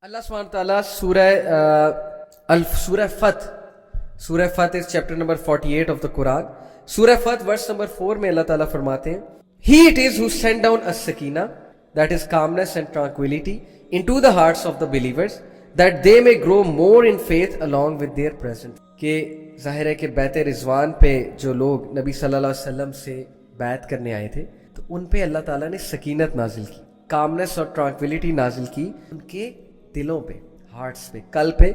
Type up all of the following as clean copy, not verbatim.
Allah subhanahu wa ta'ala Surah Fath is chapter number 48 of the Quran. Surah Fath verse number 4 में Allah Ta'ala फरमाते हैं, He it is who sent down as-sakina, that is calmness and tranquility, into the hearts of the believers, that they may grow more in faith along with their present. कि ज़ाहिर है कि बैत रिजवान पे जो लोग नबी सल्लल्लाहु अलैहि वसल्लम से बैत करने आए थे, तो उन पे अल्लाह ताला ने सकीनत नाजिल की, कामनेस और ट्रैंक्विलिटी नाजिल की उनके दिलों पे, हार्ट्स पे, कल पे,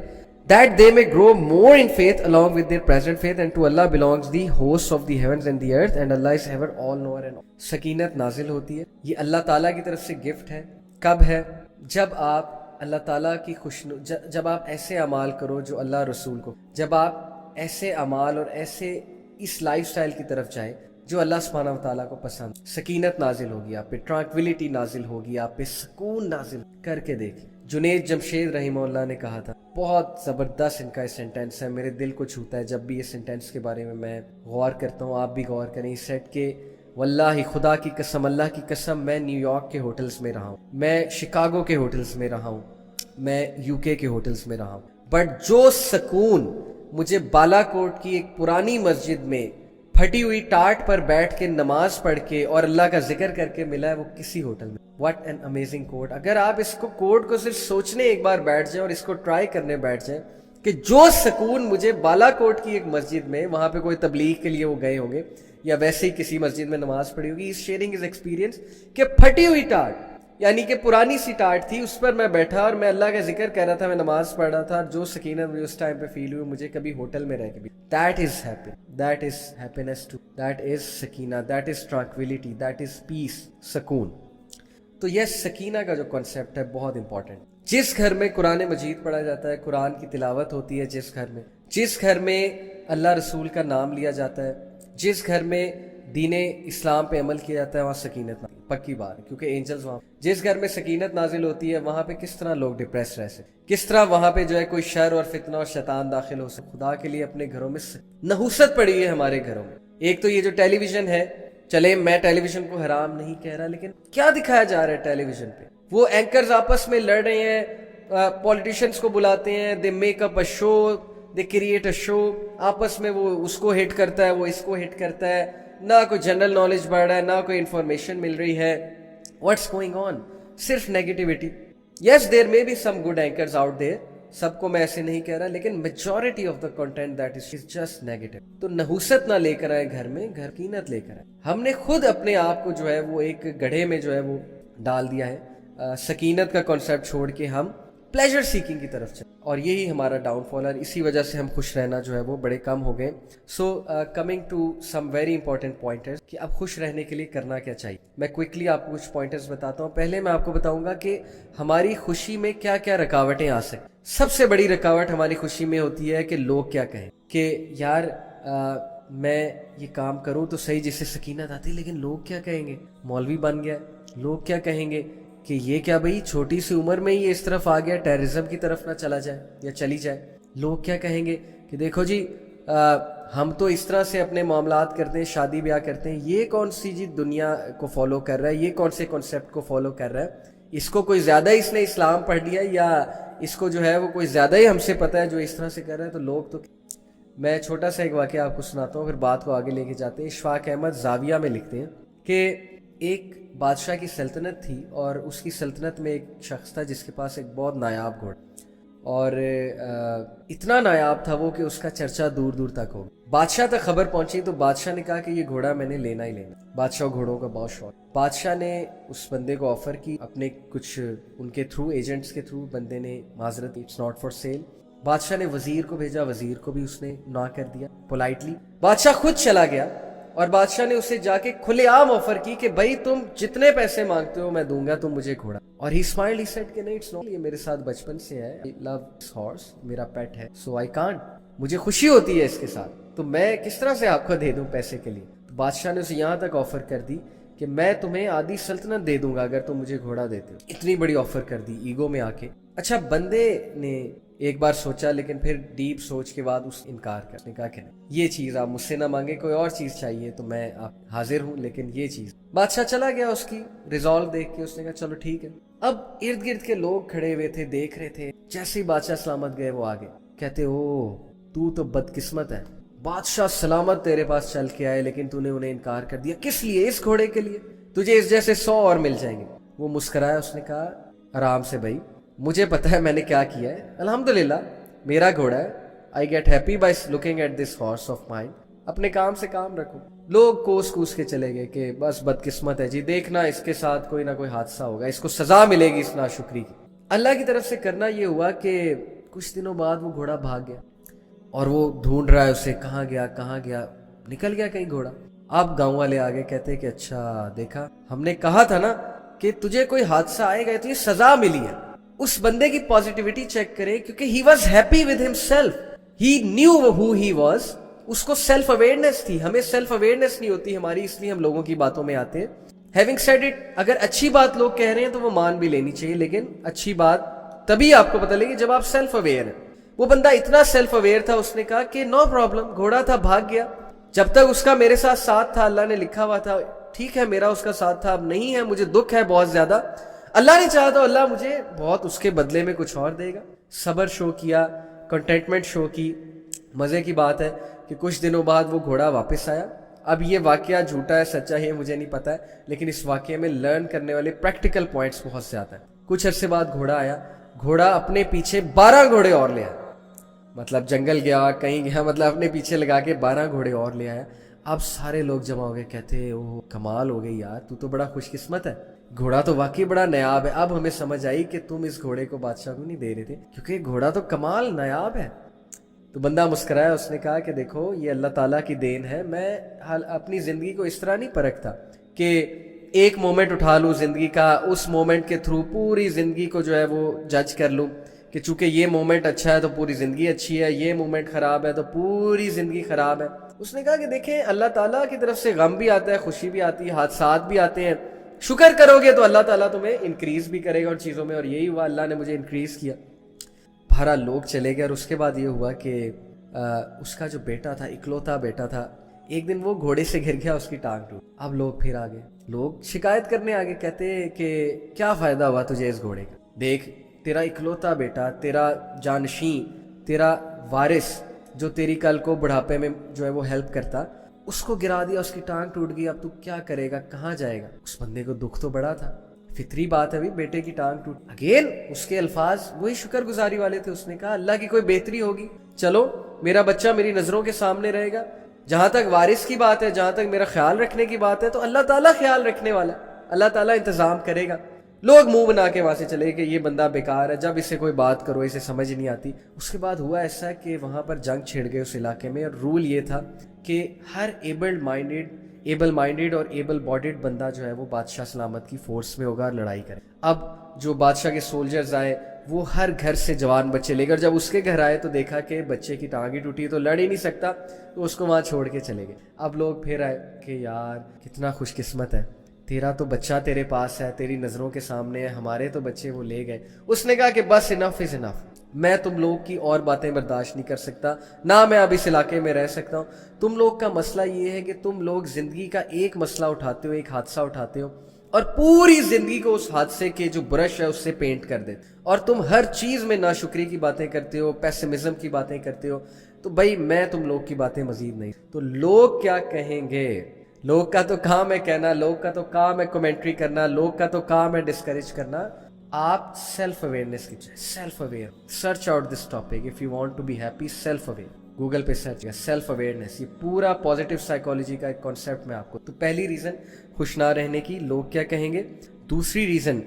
that they may grow more in faith along with their present faith, and to Allah belongs the hosts of the heavens and the earth, and Allah is ever all knower and all. सकीनत नाजिल होती है, ये अल्लाह ताला की तरफ से gift है. कब है? जब आप अल्लाह ताला की जब आप ऐसे अमाल करो जो अल्लाह रसूल को, जब आप ऐसे अमाल और ऐसे इस लाइफस्टाइल की तरफ जाए जो अल्लाह सुब्हानहू व तआला को पसंद, सकीनत नाजिल होगी आप पे, ट्रैंक्विलिटी नाजिल होगी आप पे, सुकून नाजिल करके देखिए. जुनेद जमशेद रहीमहुल्लाह ने कहा था, बहुत ज़बरदस्त इनका सेंटेंस है, मेरे दिल को छूता है जब भी ये सेंटेंस के बारे में मैं गौर करता हूँ, आप भी गौर करें. इस सेट के वल्लाही खुदा की कसम, अल्लाह की कसम, मैं न्यूयॉर्क के होटल्स में रहा हूँ, मैं शिकागो के होटल्स में रहा हूँ, मैं यूके के होटल्स में रहा हूँ, बट जो सुकून मुझे बालाकोट की एक पुरानी मस्जिद में फटी हुई टाट पर बैठ के नमाज पढ़ के और अल्लाह का जिक्र करके मिला है, वो किसी होटल में. What an amazing code. अगर आप इसको कोड को सिर्फ सोचने एक बार बैठ जाए और इसको ट्राई करने बैठ जाए कि जो सुकून मुझे बालाकोट की एक मस्जिद में, वहां पे कोई तबलीग के लिए वो गए होंगे या वैसे ही किसी मस्जिद में नमाज पढ़ी होगी, इस शेयरिंग इज एक्सपीरियंस कि फटी हुई टाट यानी कि पुरानी सी टाट थी, उस पर मैं बैठा और मैं अल्लाह का जिक्र कर रहा था, मैं नमाज पढ़ रहा था, जो सकीनत मुझे उस टाइम पे फील हुई मुझे कभी होटल में रह के भी. That is happy, that is happiness too, that is सकीना, that is tranquility, that is peace, सुकून. तो यह सकीना का जो कॉन्सेप्ट है बहुत इंपॉर्टेंट. जिस घर में कुरान मजीद पढ़ा जाता है, कुरान की तिलावत होती है, जिस घर में अल्लाह रसूल का नाम लिया जाता है, जिस घर में दीने इस्लाम पे अमल किया जाता है, वहाँ सकीनत पक्की बात है, क्योंकि एंजल्स वहाँ. जिस घर में सकीनत नाजिल होती है वहाँ पे किस तरह लोग डिप्रेस रह सकते, किस तरह वहाँ पे जो है कोई शर और फितना और शैतान दाखिल हो सकते. खुदा के लिए अपने घरों में नहुसत पड़ी है हमारे घरों में. एक तो ये जो टेलीविजन है, चले मैं टेलीविजन को हराम नहीं कह रहा, लेकिन क्या दिखाया जा रहा है टेलीविजन पे? वो एंकर्स आपस में लड़ रहे हैं, पॉलिटिशियंस को बुलाते हैं, they make up a show, they create a show, आपस में वो उसको हिट करता है, वो इसको हिट करता है, ना कोई जनरल नॉलेज बढ़ रहा है, ना कोई इंफॉर्मेशन मिल रही है. What's going on? सिर्फ negativity. Yes, there may be some good anchors out there, सबको मैं ऐसे नहीं कह रहा, लेकिन majority of the content that is just negative. तो नहुसत ना लेकर आए घर में, घर की नत लेकर आए. हमने खुद अपने आप को जो है वो एक गड्ढे में जो है वो डाल दिया है. सकीनत का कॉन्सेप्ट छोड़ के हम प्लेजर सीकिंग की तरफ चले, और यही हमारा डाउनफॉल है. इसी वजह से हम खुश रहना जो है वो बड़े कम हो गए. So coming to some very important pointers कि अब खुश रहने के लिए करना क्या चाहिए. मैं क्विकली आपको कुछ पॉइंटर्स बताता हूँ. पहले मैं आपको बताऊंगा कि हमारी खुशी में क्या क्या रुकावटें आ सकती. सबसे बड़ी रुकावट हमारी खुशी में होती है कि लोग क्या कहें, कि यार मैं ये काम करूँ तो सही, जिससे सकीनत आती, लेकिन लोग क्या कहेंगे, मौलवी बन गया, लोग क्या कहेंगे कि ये क्या भाई छोटी सी उम्र में ही इस तरफ आ गया, टेररिज्म की तरफ ना चला जाए या चली जाए. लोग क्या कहेंगे कि देखो जी हम तो इस तरह से अपने मामलात करते हैं, शादी ब्याह करते हैं, ये कौन सी जी दुनिया को फॉलो कर रहा है, ये कौन से कॉन्सेप्ट को फॉलो कर रहा है, इसको कोई ज़्यादा इसने इस्लाम पढ़ लिया, या इसको जो है वो कोई ज़्यादा ही हमसे पता है जो इस तरह से कर रहा है. तो लोग तो. मैं छोटा सा एक वाक़या आपको सुनाता हूँ, फिर बात को आगे लेके जाते हैं. इशफाक अहमद ज़ाविया में लिखते हैं कि एक बादशाह की सल्तनत थी, और उसकी सल्तनत में एक शख्स था जिसके पास एक बहुत नायाब घोड़ा, और इतना नायाब था वो कि उसका चर्चा दूर दूर तक हो. बादशाह तक खबर पहुंची तो बादशाह ने कहा कि ये घोड़ा मैंने लेना ही लेना. बादशाह घोड़ों का बहुत शौक. बादशाह ने उस बंदे को ऑफर की, अपने कुछ उनके थ्रू, एजेंट्स के थ्रू. बंदे ने माजरत, इट्स नॉट फॉर सेल. बादशाह ने वजीर को भेजा, वजीर को भी उसने ना कर दिया पोलाइटली. बादशाह खुद चला गया और बादशाह ने उसे जाके खुलेआम ऑफर की कि भाई तुम जितने पैसे मांगते हो मैं दूंगा, तुम मुझे घोड़ा. और ही स्माइल्ड, ही सेड कि नहीं, इट्स नॉट, ये मेरे साथ बचपन से है, आई लव दिस हॉर्स, मेरा पेट है, सो आई कांट, मुझे खुशी होती है इसके साथ, तो मैं किस तरह से आपको दे दूं पैसे के लिए. तो बादशाह ने उसे यहाँ तक ऑफर कर दी कि मैं तुम्हें आधी सल्तनत दे दूंगा अगर तुम मुझे घोड़ा देते हो. इतनी बड़ी ऑफर कर दी ईगो में आके. अच्छा, बंदे ने एक बार सोचा, लेकिन फिर डीप सोच के बाद उस इनकार करने का कि ये चीज़ आप मुझसे ना मांगे, कोई और चीज़ चाहिए तो मैं आप हाजिर हूँ, लेकिन ये चीज़. बादशाह चला गया, उसकी रिजॉल्व देख के उसने कहा चलो ठीक है. اب ارد گرد کے لوگ کھڑے ہوئے تھے, دیکھ رہے تھے. جیسے ہی بادشاہ سلامت گئے وہ آگے, کہتے او تو بدقسمت ہے, بادشاہ سلامت تیرے پاس چل کے آئے لیکن تو نے انہیں انکار کر دیا. کس لیے؟ اس گھوڑے کے لیے, تجھے اس جیسے 100 اور مل جائیں گے. وہ مسکرایا, اس نے کہا آرام سے بھائی, مجھے پتا ہے میں نے کیا کیا ہے, الحمدللہ میرا گھوڑا ہے. I get happy by looking at this horse of mine. اپنے کام سے کام رکھو. لوگ کوس کے چلے گئے کہ بس بدقسمت ہے جی, دیکھنا اس کے ساتھ کوئی نہ کوئی حادثہ ہوگا, اس کو سزا ملے گی اس ناشکری کی. اللہ کی طرف سے کرنا یہ ہوا کہ کچھ دنوں بعد وہ گھوڑا بھاگ گیا اور وہ ڈھونڈ رہا ہے اسے, کہاں گیا, نکل گیا کہیں گھوڑا. اب گاؤں والے آگے کہتے کہ اچھا دیکھا, ہم نے کہا تھا نا کہ تجھے کوئی حادثہ آئے گا تو یہ سزا ملی ہے. اس بندے کی پازیٹیوٹی چیک کرے, کیونکہ he was happy with himself, he knew who he was. اس کو سیلف اویئرنیس تھی. ہمیں سیلف اویئرنیس نہیں ہوتی ہماری, اس لیے ہم لوگوں کی باتوں میں آتے ہیں. ہیونگ سیڈ اٹ, اگر اچھی بات لوگ کہہ رہے ہیں تو وہ مان بھی لینی چاہیے, لیکن اچھی بات تبھی آپ کو پتہ لگے جب آپ سیلف اویئر ہیں. وہ بندہ اتنا سیلف اویئر تھا, اس نے کہا کہ نو پرابلم, گھوڑا تھا بھاگ گیا, جب تک اس کا میرے ساتھ تھا, اللہ نے لکھا ہوا تھا, ٹھیک ہے میرا اس کا ساتھ تھا, اب نہیں ہے, مجھے دکھ ہے بہت زیادہ, اللہ نے چاہا تو اللہ مجھے بہت اس کے بدلے میں کچھ اور دے گا. صبر شو کیا, کنٹینٹمنٹ شو کی. مزے کی بات ہے کہ کچھ دنوں بعد وہ گھوڑا واپس آیا. اب یہ واقعہ جھوٹا ہے سچا ہے مجھے نہیں پتا ہے, لیکن اس واقعے میں لرن کرنے والے پریکٹیکل پوائنٹس بہت سے آتا ہے. کچھ عرصے بعد گھوڑا آیا, گھوڑا اپنے پیچھے 12 گھوڑے اور لے آیا. مطلب جنگل گیا, کہیں گیا, مطلب اپنے پیچھے لگا کے 12 گھوڑے اور لے آیا. اب سارے لوگ جمع ہو گئے, کہتے اوہ کمال ہو گئی یار, تو بڑا خوش قسمت ہے, گھوڑا تو واقعی بڑا نایاب ہے. اب ہمیں سمجھ آئی کہ تم اس گھوڑے کو بادشاہ کو نہیں دے رہے تھے, کیونکہ گھوڑا تو کمال نایاب ہے. تو بندہ مسکرایا, اس نے کہا کہ دیکھو یہ اللہ تعالیٰ کی دین ہے, میں اپنی زندگی کو اس طرح نہیں پرکھتا کہ ایک مومنٹ اٹھا لوں زندگی کا, اس مومنٹ کے تھرو پوری زندگی کو جو ہے وہ جج کر لوں کہ چونکہ یہ مومنٹ اچھا ہے تو پوری زندگی اچھی ہے, یہ مومنٹ خراب ہے تو پوری زندگی خراب ہے. اس نے کہا کہ دیکھیں اللہ تعالیٰ کی طرف سے غم بھی آتا ہے, خوشی بھی آتی ہے, حادثات بھی آتے ہیں, شکر کرو گے تو اللہ تعالیٰ تمہیں انکریز بھی کرے گا ان چیزوں میں, اور یہی ہوا, اللہ نے مجھے انکریز کیا. بہرحال لوگ چلے گئے, اور اس کے بعد یہ ہوا کہ اس کا جو بیٹا تھا, اکلوتا بیٹا تھا, ایک دن وہ گھوڑے سے گر گیا, اس کی ٹانگ ٹوٹ. اب لوگ پھر آگے, لوگ شکایت کرنے آگے, کہتے کہ کیا فائدہ ہوا تجھے اس گھوڑے کا, دیکھ تیرا اکلوتا بیٹا, تیرا جانشین, تیرا وارث جو تیری کل کو بڑھاپے میں جو ہے وہ ہیلپ کرتا, اس کو گرا دیا, اس کی ٹانگ ٹوٹ گئی, اب تو کیا کرے گا, کہاں جائے گا. اس بندے کو دکھ تو بڑا تھا, فطری بات ہے بھی, بیٹے کی ٹانگ ٹوٹ. اگین اس کے الفاظ وہی شکر گزاری والے تھے. اس نے کہا اللہ کی کوئی بہتری ہوگی, چلو میرا بچہ میری نظروں کے سامنے رہے گا, جہاں تک وارث کی بات ہے, جہاں تک میرا خیال رکھنے کی بات ہے, تو اللہ تعالیٰ خیال رکھنے والا ہے, اللہ تعالیٰ انتظام کرے گا. لوگ منہ بنا کے وہاں سے چلے کہ یہ بندہ بیکار ہے, جب اسے کوئی بات کرو اسے سمجھ نہیں آتی. اس کے بعد ہوا ایسا کہ وہاں پر جنگ چھڑ گئے اس علاقے میں, اور رول یہ تھا کہ ہر ایبل مائنڈیڈ اور ایبل باڈیڈ بندہ جو ہے وہ بادشاہ سلامت کی فورس میں ہوگا اور لڑائی کرے. اب جو بادشاہ کے سولجرز آئے وہ ہر گھر سے جوان بچے لے کر, جب اس کے گھر آئے تو دیکھا کہ بچے کی ٹانگ ہی ٹوٹی, تو لڑ ہی نہیں سکتا, تو اس کو وہاں چھوڑ کے چلے گئے. اب لوگ پھر آئے کہ یار کتنا خوش قسمت ہے, تیرا تو بچہ تیرے پاس ہے, تیری نظروں کے سامنے ہے, ہمارے تو بچے وہ لے گئے. اس نے کہا کہ بس انف از انف, میں تم لوگ کی اور باتیں برداشت نہیں کر سکتا, نہ میں اب اس علاقے میں رہ سکتا ہوں. تم لوگ کا مسئلہ یہ ہے کہ تم لوگ زندگی کا ایک مسئلہ اٹھاتے ہو, ایک حادثہ اٹھاتے ہو, اور پوری زندگی کو اس حادثے کے جو برش ہے اس سے پینٹ کر دیتے, اور تم ہر چیز میں ناشکری کی باتیں کرتے ہو, پیسمزم کی باتیں کرتے ہو. تو بھائی میں تم لوگ کی باتیں مزید نہیں. تو لوگ کیا کہیں گے, لوگ کا تو کام ہے کہنا, لوگ کا تو کام ہے کمنٹری کرنا, لوگ کا تو کام ہے ڈسکریج کرنا. آپ سیلف اویئرنیس کی چاہیے, self aware, search out this topic if you want to be happy. Self aware, Google پہ سرچ کیا سیلف اویئرنیس, یہ پورا پازیٹیو سائیکالوجی کا ایک کانسیپٹ میں آپ کو. تو پہلی ریزن خوش نہ رہنے کی, لوگ کیا کہیں گے. دوسری reason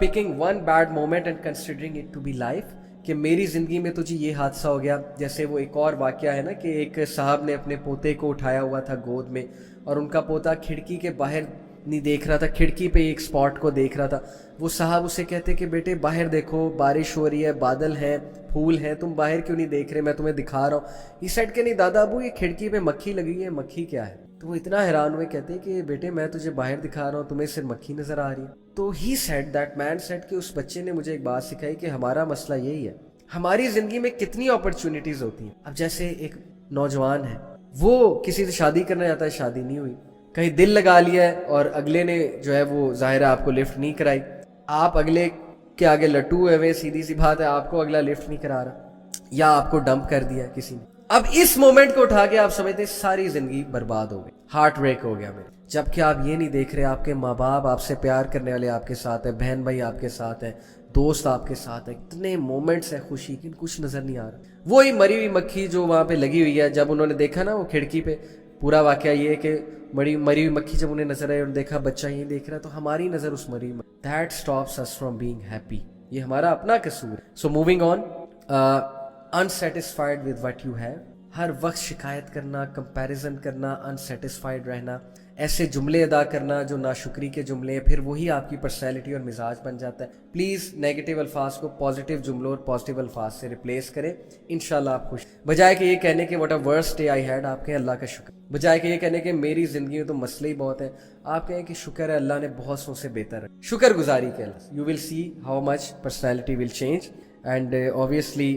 picking one bad moment and considering it to be life, کہ میری زندگی میں تو جی یہ حادثہ ہو گیا. جیسے وہ ایک اور واقعہ ہے نا کہ ایک صاحب نے اپنے پوتے کو اٹھایا ہوا تھا گود میں, اور ان کا پوتا کھڑکی کے باہر نہیں دیکھ رہا تھا, کھڑکی پہ ایک سپاٹ کو دیکھ رہا تھا. وہ صاحب اسے کہتے کہ بیٹے باہر دیکھو, بارش ہو رہی ہے, بادل ہیں, پھول ہیں, تم باہر کیوں نہیں دیکھ رہے, میں تمہیں دکھا رہا ہوں. یہ سیٹ کہ نہیں دادا ابو یہ کھڑکی پہ مکھی لگی ہے, مکھی کیا ہے. تو وہ اتنا حیران ہوئے, کہتے کہ بیٹے میں تجھے باہر دکھا رہا ہوں, تمہیں صرف مکھی نظر آ رہی ہے. تو ہی سیٹ, دیٹ مین سیٹ, کہ اس بچے نے مجھے ایک بات سکھائی کہ ہمارا مسئلہ یہی ہے, ہماری زندگی میں کتنی اپرچونٹیز ہوتی ہیں. اب جیسے ایک نوجوان ہے, وہ کسی سے شادی کرنا چاہتا ہے, شادی نہیں ہوئی, کہیں دل لگا لیا ہے, اور اگلے نے جو ہے وہ ظاہر ہے آپ کو لفٹ نہیں کرائی. آپ اگلے کے آگے لٹو ہوئے ہوئے، سیدھی سی بات ہے، آپ کو اگلا لفٹ نہیں کرا رہا یا آپ کو ڈمپ کر دیا کسی نے. اب اس مومنٹ کو اٹھا کے آپ سمجھتے ہیں ساری زندگی برباد ہو گئی، ہارٹ بریک ہو گیا میرا. جبکہ آپ یہ نہیں دیکھ رہے آپ کے ماں باپ آپ سے پیار کرنے والے آپ کے ساتھ ہیں، بہن بھائی آپ کے ساتھ ہیں، دوست آپ کے ساتھ ہیں، اتنے مومنٹس ہیں خوشی کی، کچھ نظر نہیں آ رہا. وہی مری ہوئی مکھی جو وہاں پہ لگی ہوئی ہے، جب انہوں نے دیکھا نا وہ کھڑکی پہ، پورا واقعہ یہ ہے کہ مری ہوئی مکھی جب انہیں نظر آئی اور دیکھا بچہ یہ دیکھ رہا ہے، تو ہماری نظر اس مری ہوئی that stops us from being happy. یہ ہمارا اپنا قصور. So moving on, unsatisfied with what you have. ہر وقت شکایت کرنا، کمپیریزن کرنا، انسیٹسفائیڈ رہنا، ایسے جملے ادا کرنا جو ناشکری کے جملے ہیں، پھر وہی آپ کی پرسنالٹی اور مزاج بن جاتا ہے. پلیز نیگیٹو الفاظ کو پازیٹیو جملوں اور پازیٹیو الفاظ سے ریپلیس کریں، انشاءاللہ آپ خوش. بجائے کہ یہ کہنے کہ what a worst day I had, آپ کہیں اللہ کا شکر. بجائے کہ یہ کہنے کہ میری زندگی میں تو مسئلے ہی بہت ہیں، آپ کہیں کہ شکر ہے اللہ نے بہت سو سے بہتر ہے. شکر گزاری کے اللہ، you will see how much personality will change. And obviously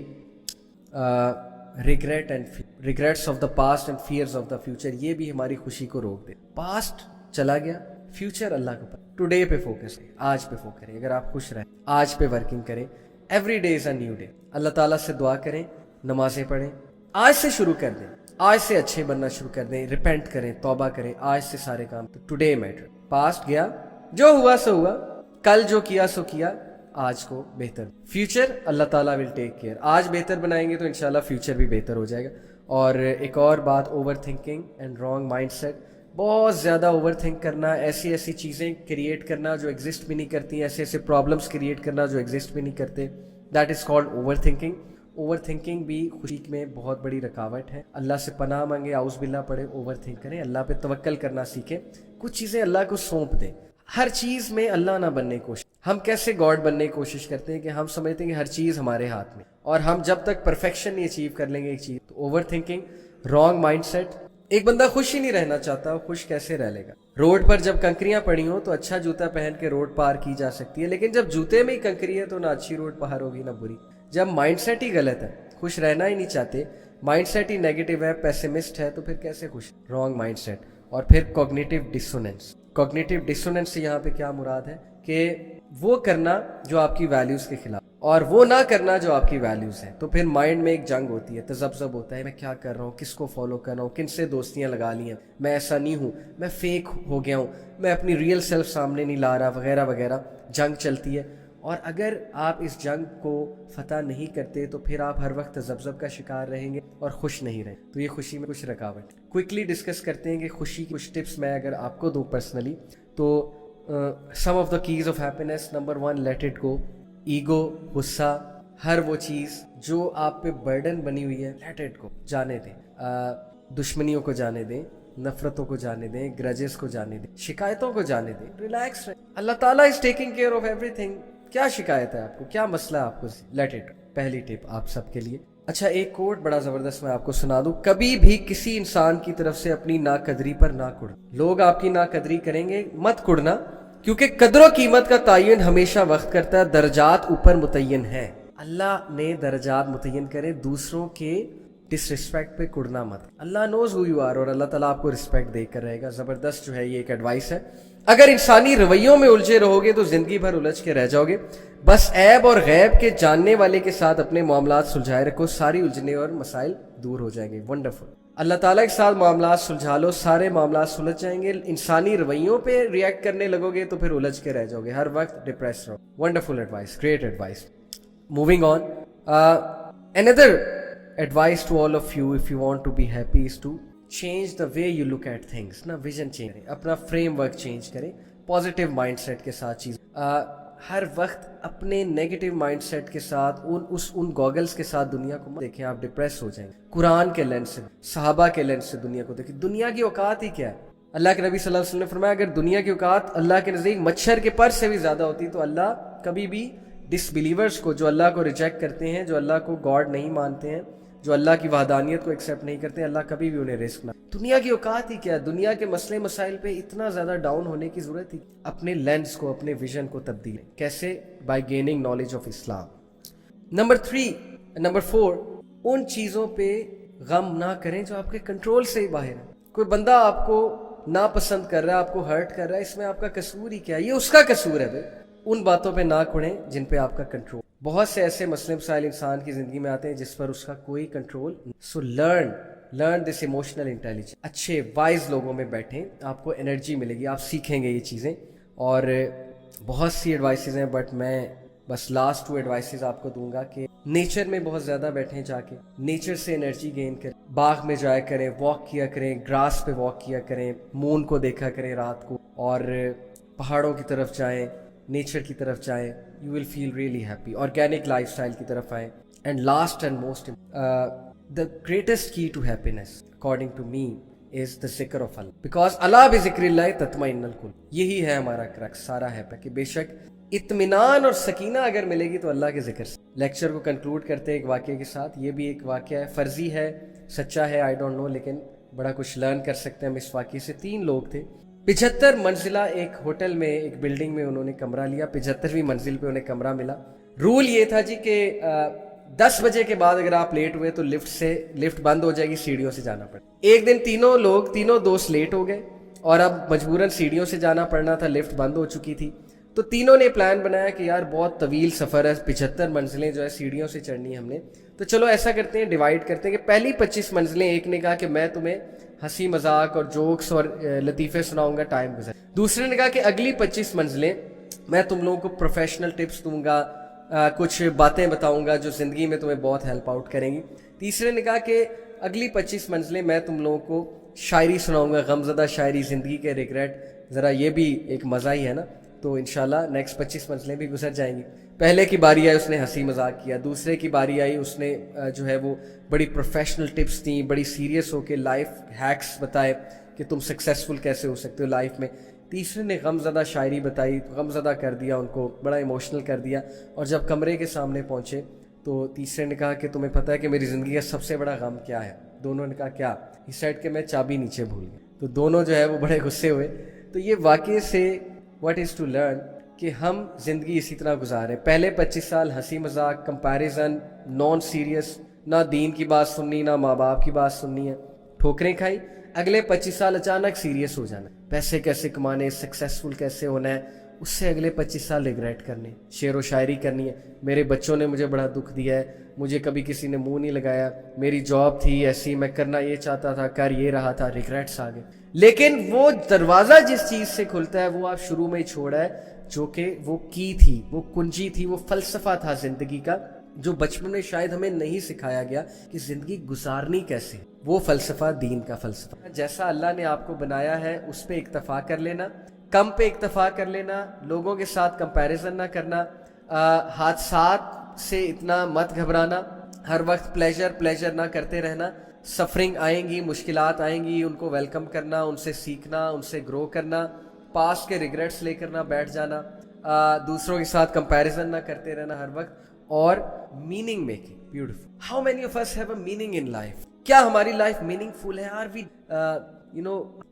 regret and regrets of the past and fears of the future, یہ بھی ہماری خوشی کو روک دے. پاسٹ چلا گیا، فیوچر اللہ کے اوپر. ٹوڈے پہ فوکس کریں، آج پہ فوکس کریں. اگر آپ خوش رہیں آج پہ ورکنگ کریں. Every day is a new day. اللہ تعالیٰ سے دعا کریں، نمازیں پڑھیں، آج سے شروع کر دیں، آج سے اچھے بننا شروع کر دیں، ریپینٹ کریں، توبہ کریں آج سے سارے کام. Today metre. پاسٹ گیا، جو ہوا سو ہوا، کل جو کیا سو کیا، آج کو بہتر. فیوچر اللہ تعالیٰ ول ٹیک کیئر. آج بہتر بنائیں گے تو انشاءاللہ فیوچر بھی بہتر ہو جائے گا. اور ایک اور بات، overthinking and wrong mindset. بہت زیادہ اوور تھنک کرنا، ایسی ایسی چیزیں کریٹ کرنا جو ایگزسٹ بھی نہیں کرتی، ایسے ایسے پرابلمس کریٹ کرنا جو ایگزسٹ بھی نہیں کرتے، that is called over thinking. Over thinking بھی خوشی میں بہت بڑی رکاوٹ ہے. اللہ سے پناہ مانگے، اعوذ باللہ پڑھے، اوور تھنک کریں، اللہ پہ توکل کرنا سیکھیں، کچھ چیزیں اللہ کو سونپ دیں. ہر چیز میں اللہ نہ بننے کی کوشش. ہم کیسے گاڈ بننے کی کوشش کرتے ہیں کہ ہم سمجھتے ہیں کہ ہر چیز ہمارے ہاتھ میں، اور ہم جب تک پرفیکشن نہیں اچیو کر لیں گے ایک چیز. تو overthinking, wrong mindset. ایک بندہ خوش ہی نہیں رہنا چاہتا، وہ خوش کیسے رہ لے گا؟ روڈ پر جب کنکریاں پڑی ہوں تو اچھا جوتا پہن کے روڈ پار کی جا سکتی ہے، لیکن جب جوتے میں ہی کنکری ہے تو نہ اچھی روڈ پار ہوگی نہ بری. جب مائنڈ سیٹ ہی غلط ہے، خوش رہنا ہی نہیں چاہتے، مائنڈ سیٹ ہی نیگیٹو ہے، پیسمسٹ ہے، تو پھر کیسے خوش؟ Wrong mindset. اور پھر کوگنیٹو ڈسوننس. کوگنیٹو ڈسوننس سے یہاں پہ کیا مراد ہے کہ وہ کرنا جو آپ کی ویلیوز کے خلاف، اور وہ نہ کرنا جو آپ کی ویلیوز ہیں. تو پھر مائنڈ میں ایک جنگ ہوتی ہے، تذبذب ہوتا ہے، میں کیا کر رہا ہوں، کس کو فالو کر رہا ہوں، کن سے دوستیاں لگا لی ہیں، میں ایسا نہیں ہوں، میں فیک ہو گیا ہوں، میں اپنی ریئل سیلف سامنے نہیں لا رہا، وغیرہ وغیرہ. جنگ چلتی ہے، اور اگر آپ اس جنگ کو فتح نہیں کرتے تو پھر آپ ہر وقت تذبذب کا شکار رہیں گے اور خوش نہیں رہیں. تو یہ خوشی میں کچھ رکاوٹ. کوئکلی ڈسکس کرتے ہیں کہ خوشی کی کچھ ٹپس میں اگر آپ کو دوں پرسنلی تو some of the keys of happiness. Number 1، let it go. Ego, غصہ، ہر وہ چیز جو آپ پہ برڈن بنی ہوئی ہے، لیٹ اٹ گو، جانے دیں. دشمنیوں کو جانے دیں، نفرتوں کو جانے دیں، گرجز کو جانے دیں، شکایتوں کو جانے دیں. ریلیکس رہیں، اللہ تعالیٰ is taking care of every thing. کیا شکایت ہے آپ کو، کیا مسئلہ ہے آپ کو؟ Late it. پہلی ٹپ آپ سب کے لیے. اچھا، ایک کوٹ بڑا زبردست میں آپ کو سنا دوں. کبھی بھی کسی انسان کی طرف سے اپنی ناقدری پر نہ کڑ. لوگ آپ کی ناقدری کریں گے، مت کڑنا، کیونکہ قدر و قیمت کا تعین ہمیشہ وقت کرتا ہے، درجات اوپر متعین ہیں. اللہ نے درجات متعین کرے، دوسروں کے ڈس رسپیکٹ پہ کڑنا مت. اللہ نوز ہو یو آر، اور اللہ تعالیٰ آپ کو رسپیکٹ دے کر رہے گا. زبردست جو ہے یہ ایک ایڈوائس ہے. اگر انسانی رویوں میں الجھے رہو گے تو زندگی بھر الجھ کے رہ جاؤ گے. بس عیب اور غیب کے جاننے والے کے ساتھ اپنے معاملات سلجھائے رکھو، ساری الجھنے اور مسائل دور ہو جائیں گے. ونڈرفل. اللہ تعالیٰ کے ساتھ معاملات سلجھا لو، سارے معاملات سلجھ جائیں گے. انسانی رویوں پہ ریئیکٹ کرنے لگو گے تو پھر الجھ کے رہ جاؤ گے، ہر وقت ڈپریس رہو. Wonderful advice, great advice. Moving on. another advice to all of you if you want to be happy is to change the way you look at things. نا ویژن چینج کریں، اپنا فریم ورک چینج کریں، positive mind set کے ساتھ چیز. ہر وقت اپنے negative mind set کے ساتھ ان گوگلز کے ساتھ دنیا کو دیکھیں، آپ ڈپریس ہو جائیں گے. قرآن کے لینس سے، صحابہ کے لینس سے دنیا کو دیکھیں. دنیا کی اوقات ہی کیا ہے؟ اللہ کے نبی صلی اللہ علیہ وسلم نے فرمایا اگر دنیا کی اوقات اللہ کے نزدیک مچھر کے پر سے بھی زیادہ ہوتی تو اللہ کبھی بھی ڈس بلیورز کو، جو اللہ کو ریجیکٹ کرتے ہیں، جو اللہ کو گاڈ نہیں مانتے ہیں، جو اللہ کی وحدانیت کو ایکسیپٹ نہیں کرتے، اللہ کبھی بھی انہیں رزق نہ. دنیا کی اوقات ہی کیا ہے؟ دنیا کے مسئلے مسائل پہ اتنا زیادہ ڈاؤن ہونے کی ضرورت ہی. اپنے لینس کو، اپنے ویژن کو تبدیل. کیسے؟ By gaining knowledge of Islam. Number 4، ان چیزوں پہ غم نہ کریں جو آپ کے کنٹرول سے ہی باہر ہے. کوئی بندہ آپ کو ناپسند کر رہا ہے، آپ کو ہرٹ کر رہا ہے، اس میں آپ کا قصور ہی کیا ہے؟ یہ اس کا قصور ہے بھائی. उन बातों पे ना कुड़ें जिन पे आपका कंट्रोल। बहुत से ऐसे मसले मसाइल इंसान की ज़िंदगी में आते हैं जिस पर उसका कोई control. So learn this emotional intelligence. अच्छे वाइज लोगों में बैठें, आपको एनर्जी मिलेगी, आप सीखेंगे ये चीज़ें। और बहुत सी एडवाइसेस हैं, बट मैं बस लास्ट 2 एडवाइसेस आपको दूंगा कि नेचर में बहुत ज़्यादा बैठें, जाके नेचर से एनर्जी गेन करें, बाग में जाया करें, वॉक किया करें, ग्रास पे वॉक किया करें, मून को देखा करें रात को, और पहाड़ों की तरफ जाएं, नेचर की तरफ जाएं, you will feel really happy. Organic lifestyle की तरफ आएं। And last and most the greatest key to happiness according to me is the जिक्र ऑफ अल्लाह, बिकॉज अल्लाह बिज़िक्रिल्लाह तत्मइन्नुल कुल्ब। यही है हमारा क्रक्स, सारा है कि बेशक इत्मीनान और सकीना अगर मिलेगी तो अल्लाह के जिक्र से। लेक्चर को कंक्लूड करते हैं एक वाक़े के साथ। ये भी एक वाक़या है, फर्जी है, सच्चा है, आई डोंट नो, लेकिन बड़ा कुछ लर्न कर सकते हैं हम इस वाक़े से। 3 लोग थे, 75 मंजिला एक होटल में, एक बिल्डिंग में उन्होंने कमरा लिया। 75वीं मंजिल पे उन्हें कमरा मिला। रूल ये था जी कि 10 बजे के बाद अगर आप लेट हुए तो लिफ्ट बंद हो जाएगी, सीढ़ियों से जाना पड़े। एक दिन तीनों दोस्त लेट हो गए और अब मजबूरन सीढ़ियों से जाना पड़ना था, लिफ्ट बंद हो चुकी थी। तो तीनों ने प्लान बनाया कि यार बहुत तवील सफ़र है, 75 मंजिलें जो है सीढ़ियों से चढ़नी है हमने, तो चलो ऐसा करते हैं, डिवाइड करते हैं कि पहली 25 मंजिलें, एक ने कहा कि मैं तुम्हें हंसी मजाक और जोक्स और लतीफ़े सुनाऊंगा, टाइम गुजर। दूसरे ने कहा कि अगली 25 मंजिलें मैं तुम लोगों को प्रोफेशनल टिप्स दूंगा, कुछ बातें बताऊंगा जो ज़िंदगी में तुम्हें बहुत हेल्प आउट करेंगी। तीसरे ने कहा कि अगली 25 मंजिलें मैं तुम लोगों को शायरी सुनाऊंगा, गमज़दा शायरी, ज़िंदगी के रिग्रेट, ज़रा ये भी एक मज़ा ही है ना। तो इंशाल्लाह नेक्स्ट 25 मंजिलें भी गुजर जाएंगी। पहले की बारी आई, उसने हंसी मजाक किया। दूसरे की बारी आई, उसने जो है वो बड़ी प्रोफेशनल टिप्स दी, बड़ी सीरियस होके लाइफ हैक्स बताए कि तुम सक्सेसफुल कैसे हो सकते हो लाइफ में। तीसरे ने गमज़दा शायरी बताई, तो गमज़दा कर दिया उनको, बड़ा इमोशनल कर दिया। और जब कमरे के सामने पहुंचे तो तीसरे ने कहा कि तुम्हें पता है कि मेरी ज़िंदगी का सबसे बड़ा गम क्या है? दोनों ने कहा क्या? ही सेड कि मैं चाबी नीचे भूल गया। तो दोनों जो है वो बड़े गुस्से हुए। तो ये वाक़ये से व्हाट इज़ टू लर्न कि हम ज़िंदगी इसी तरह गुजारें। पहले 25 साल हंसी मजाक, कंपैरिजन, नॉन सीरियस, ना दीन की बात सुननी, ना माँ बाप की बात सुननी है, ठोकरें खाई। अगले 25 साल अचानक सीरियस हो जाना, पैसे कैसे कमाने, सक्सेसफुल कैसे होना है, उससे अगले 25 साल रिग्रेट करने, शेर व शायरी करनी है। मेरे बच्चों ने मुझे बड़ा दुख दिया है, मुझे कभी किसी ने मुंह नहीं लगाया, मेरी जॉब थी ऐसी, मैं करना ये चाहता था, कर ये रहा था, रिग्रेट्स आ गए। लेकिन वो दरवाज़ा जिस चीज़ से खुलता है वो आप शुरू में ही छोड़ा है, जो कि वो की थी, वो कुंजी थी, वो फ़लसफ़ा था ज़िंदगी का, जो बचपन में शायद हमें नहीं सिखाया गया कि ज़िंदगी गुजारनी कैसे। वो फ़लसफ़ा दीन का फ़लसफ़ा। जैसा अल्लाह ने आपको बनाया है उस पर इक्तफ़ा कर लेना, कम पे इक्तफ़ा कर लेना, लोगों के साथ कंपैरिजन ना करना, हादसात से इतना मत घबराना, हर वक्त प्लेजर ना करते रहना। सफरिंग आएंगी, मुश्किलात आएंगी, उनको वेलकम करना, उनसे सीखना, उनसे ग्रो करना, पास के रिग्रेट्स लेकर ना बैठ जाना, दूसरों के साथ कंपैरिजन ना करते रहना हर वक्त, और meaning making. Beautiful. How many of us have a meaning in life? क्या हमारी लाइफ मीनिंगफुल है? आर वी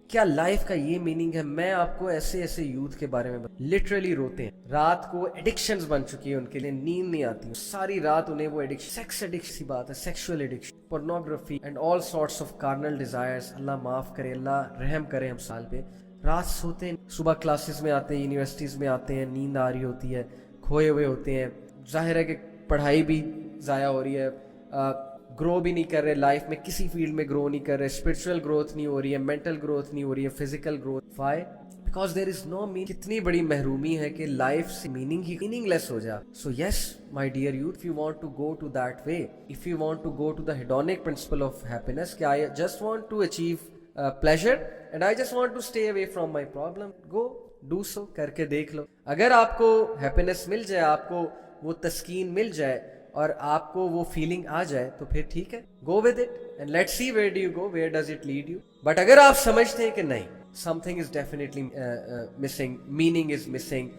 क्या लाइफ का ये मीनिंग है? मैं आपको ऐसे यूथ के बारे में लिटरली रोते हैं, रात को एडिक्शंस बन चुकी है उनके लिए, नींद नहीं आती, सारी रात उन्हें वो एडिक्शन, सेक्स एडिक्शन की बात है, sexual addiction, pornography and all sorts of carnal desires. अल्लाह माफ करे, अल्लाह रहम करे हम साल पे। रात सोते हैं, सुबह क्लासेस में आते हैं, यूनिवर्सिटीज़ में आते हैं, नींद आ रही होती है, खोए हुए होते हैं, जाहिर है कि पढ़ाई भी ज़ाया हो रही है, ग्रो भी नहीं कर रहे लाइफ में, किसी फील्ड में ग्रो नहीं कर रहे, स्पिरिचुअल ग्रोथ नहीं हो रही है, मेंटल ग्रोथ नहीं हो रही है, physical growth. Why? Because there is no meaning. कितनी बड़ी महरूमी है कि लाइफ से मीनिंग ही मीनिंगलेस हो जा। So yes my dear youth, if you want to go to that way, if you want to go to the hedonic principle of happiness, कि I just want to achieve pleasure and I just want to stay away from my problem, go do so, करके देख लो। अगर आपको happiness मिल जाए, आपको वो तस्कीन मिल जाए और आपको वो फीलिंग आ जाए, तो फिर ठीक है, go with it and let's see where do you go, where does it lead you. But अगर आप समझते हैं कि नहीं, something is definitely missing, meaning is missing,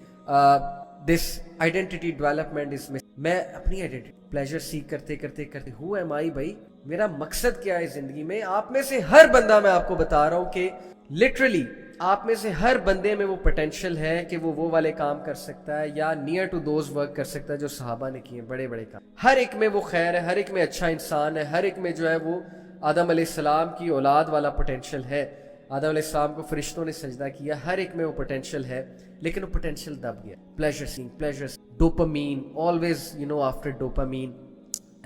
this identity development is missing, मैं अपनी आइडेंटिटी प्लेजर सीख करते हु एम आई भाई, मेरा मकसद क्या है जिंदगी में? आप में से हर बंदा, मैं आपको बता रहा हूं कि लिटरली आप में से हर बंदे में वो पोटेंशियल है कि वो वाले काम कर सकता है, या नियर टू दोज वर्क कर सकता है जो सहाबा ने किए, बड़े बड़े काम। हर एक में वो खैर है, हर एक में अच्छा इंसान है, हर एक में जो है वो आदम अलैहिस्सलाम की औलाद वाला पोटेंशियल है। आदम अलैहिस्सलाम को फरिश्तों ने सजदा किया, हर एक में वो पोटेंशियल है, लेकिन वो पोटेंशियल दब गया. Pleasure, dopamine, always after dopamine,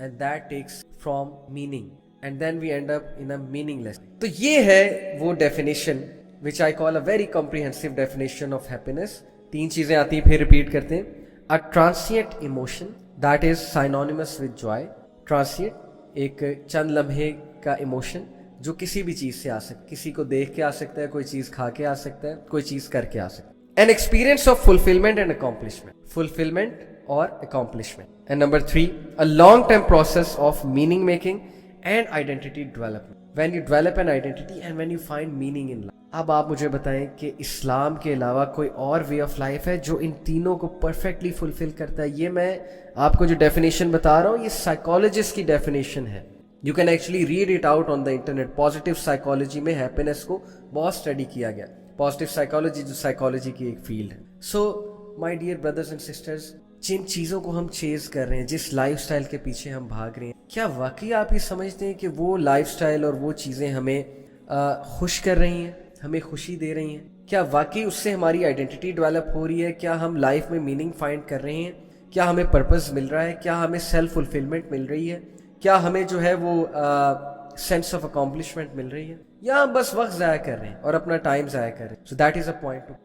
and that takes from meaning, and then we end up in a meaningless. तो ये है वो definition which I call a very comprehensive definition of happiness. 3 चीजें आती हैं, फिर रिपीट करते हैं. A transient emotion that is synonymous with joy. Transient एक चंद लम्हे का इमोशन जो किसी भी चीज से आ सकता, किसी को देख के आ सकता है, कोई चीज खा के आ सकता है, कोई चीज करके आ सकता है. An experience of fulfilment and accomplishment. Fulfilment और accomplishment. And number 3, a long-term process of meaning making and identity development. When you develop an identity and when you find meaning in life. अब आप मुझे बताएं कि इस्लाम के अलावा कोई और वे ऑफ लाइफ है जो इन तीनों को परफेक्टली फुलफिल करता है? ये मैं आपको जो डेफिनेशन बता रहा हूँ, ये साइकोलॉजिस्ट की डेफिनेशन है. You can actually read it out on the internet. Positive psychology में हैप्पीनेस को बहुत स्टडी किया गया. पॉजिटिव साइकोलॉजी जो साइकोलॉजी की एक फील्ड है. So my dear brothers and sisters, जिन चीज़ों को हम चेज कर रहे हैं, जिस लाइफस्टाइल के पीछे हम भाग रहे हैं, क्या वाकई आप ये समझते हैं कि वो लाइफस्टाइल और वो चीज़ें हमें खुश कर रही हैं, हमें खुशी दे रही हैं? क्या वाकई उससे हमारी आइडेंटिटी डेवलप हो रही है? क्या हम लाइफ में मीनिंग फाइंड कर रहे हैं? क्या हमें पर्पस मिल रहा है? क्या हमें सेल्फ फुलफिलमेंट मिल रही है? क्या हमें जो है वो सेंस ऑफ अकॉम्प्लिशमेंट मिल रही है? या हम बस वक्त ज़ाया कर रहे हैं और अपना टाइम ज़ाया कर रहे हैं? So that is a point.